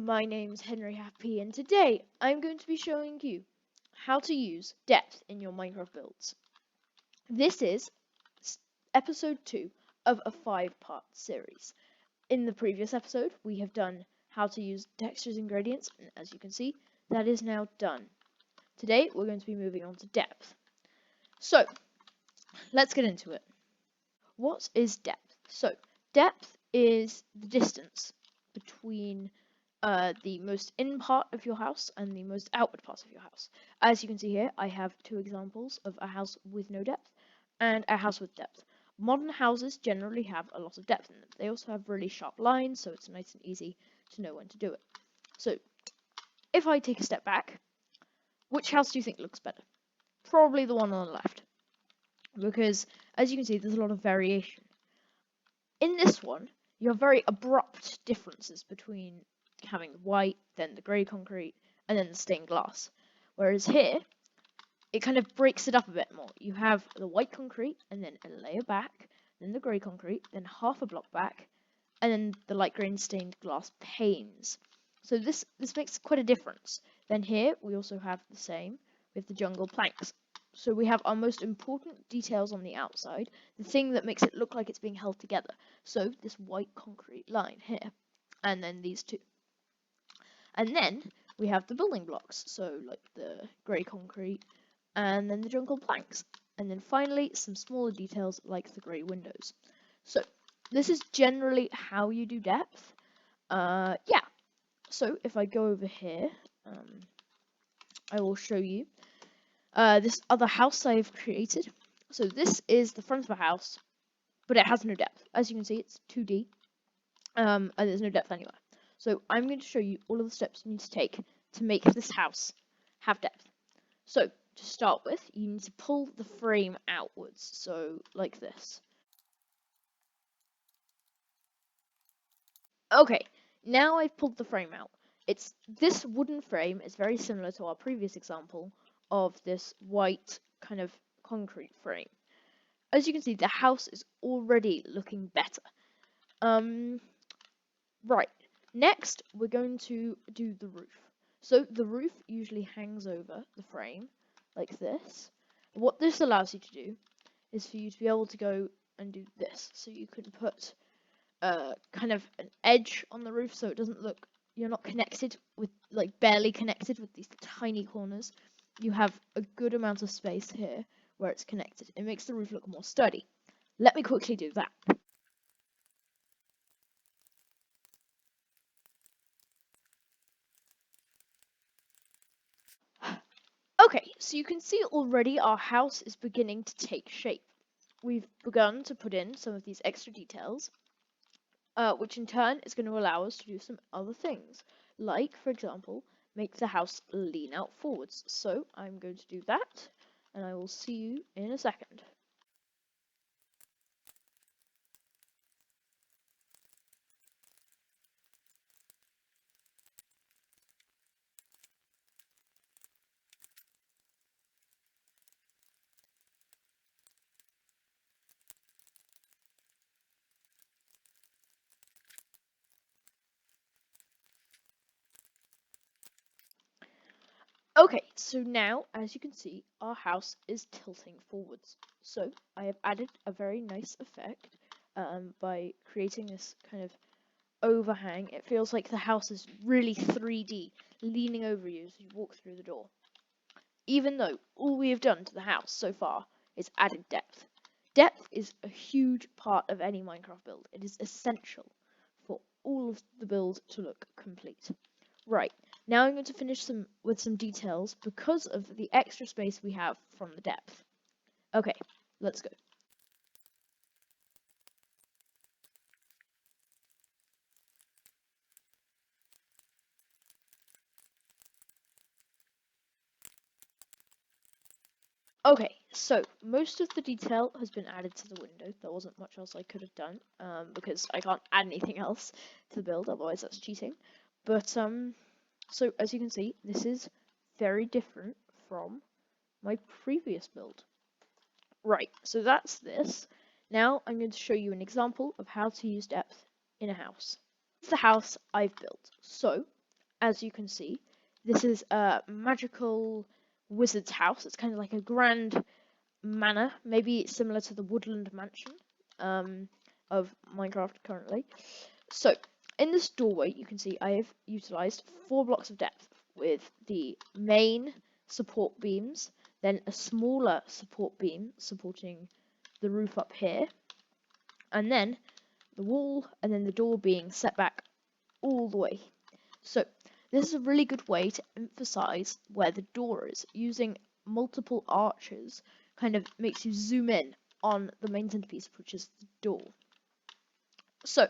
my name's Henry Happy, and today I'm going to be showing you how to use depth in your Minecraft builds. This is episode 2 of a 5-part series. In the previous episode, we have done how to use textures and gradients, and as you can see, that is now done. Today, we're going to be moving on to depth. So, let's get into it. What is depth? So, depth is the distance between the most in part of your house and the most outward part of your house. As you can see here, I have two examples of a house with no depth and a house with depth. Modern houses generally have a lot of depth in them. They also have really sharp lines, so it's nice and easy to know when to do it. So, if I take a step back, which house do you think looks better? Probably the one on the left. Because, as you can see, there's a lot of variation. In this one, you have very abrupt differences between having the white, then the grey concrete, and then the stained glass. Whereas here, it kind of breaks it up a bit more. You have the white concrete, and then a layer back, then the grey concrete, then half a block back, and then the light grey and stained glass panes. So this makes quite a difference. Then here, we also have the same with the jungle planks. So we have our most important details on the outside, the thing that makes it look like it's being held together. So this white concrete line here, and then these two. And then we have the building blocks, so like the grey concrete, and then the jungle planks. And then finally, some smaller details like the grey windows. So this is generally how you do depth. Yeah. So if I go over here, I will show you this other house I've created. So this is the front of a house, but it has no depth. As you can see, it's 2D, and there's no depth anywhere. So I'm going to show you all of the steps you need to take to make this house have depth. So to start with, you need to pull the frame outwards, so like this. Okay, now I've pulled the frame out. This wooden frame is very similar to our previous example of this white kind of concrete frame. As you can see, the house is already looking better. Right. Next, we're going to do the roof. So the roof usually hangs over the frame like this. What this allows you to do is for you to be able to go and do this. So you can put kind of an edge on the roof so it doesn't look, you're not connected with, like barely connected with these tiny corners. You have a good amount of space here where it's connected. It makes the roof look more sturdy. Let me quickly do that. Okay, so you can see already our house is beginning to take shape. We've begun to put in some of these extra details, which in turn is going to allow us to do some other things, like, for example, make the house lean out forwards. So I'm going to do that, and I will see you in a second. Okay, so now, as you can see, our house is tilting forwards. So I have added a very nice effect by creating this kind of overhang. It feels like the house is really 3D, leaning over you as you walk through the door. Even though all we have done to the house so far is added depth. Depth is a huge part of any Minecraft build. It is essential for all of the build to look complete. Right, now I'm going to finish with some details because of the extra space we have from the depth. Okay, let's go. Okay, so most of the detail has been added to the window. There wasn't much else I could have done because I can't add anything else to the build, otherwise that's cheating. But so as you can see, this is very different from my previous build. Right, so that's this. Now I'm going to show you an example of how to use depth in a house. This is the house I've built. So as you can see, this is a magical wizard's house. It's kind of like a grand manor, maybe similar to the Woodland Mansion of Minecraft currently. So, in this doorway, you can see I have utilized 4 blocks of depth with the main support beams, then a smaller support beam supporting the roof up here, and then the wall, and then the door being set back all the way. So, this is a really good way to emphasize where the door is. Using multiple arches kind of makes you zoom in on the main centerpiece, which is the door. So,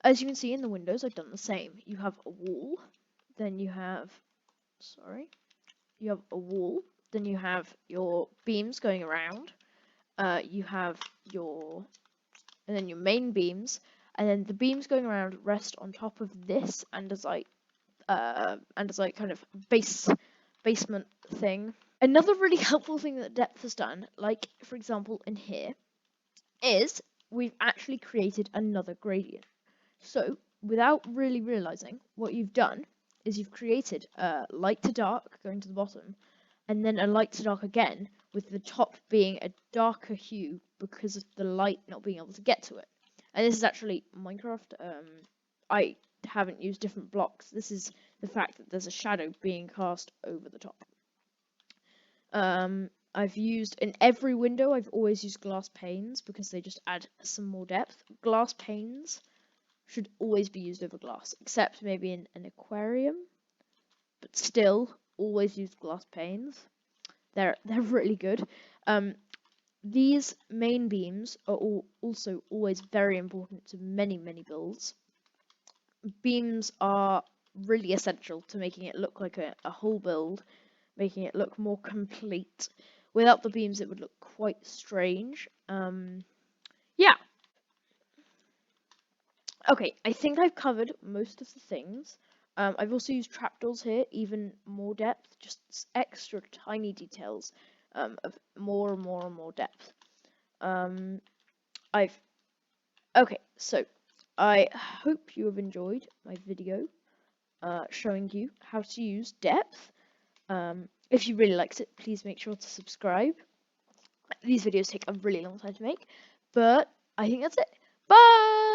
as you can see in the windows, I've done the same. You have a wall, then you have, you have a wall, then you have your beams going around, you have your, and then your main beams, and then the beams going around rest on top of this, and as like kind of basement thing. Another really helpful thing that Depth has done, like for example in here, is we've actually created another gradient. So, without really realizing, what you've done is you've created a light to dark going to the bottom, and then a light to dark again, with the top being a darker hue because of the light not being able to get to it. And this is actually Minecraft. I haven't used different blocks. This is the fact that there's a shadow being cast over the top. I've used, in every window, I've always used glass panes because they just add some more depth. Glass panes should always be used over glass, except maybe in an aquarium, but still always use glass panes. They're really good. These main beams are also always very important to many builds. Beams are really essential to making it look like a whole build, making it look more complete. Without the beams, it would look quite strange. Yeah. Okay, I think I've covered most of the things. I've also used trapdoors here, even more depth, just extra tiny details of more and more depth. Okay, so I hope you have enjoyed my video showing you how to use depth. If you really liked it, please make sure to subscribe. These videos take a really long time to make, but I think that's it. Bye!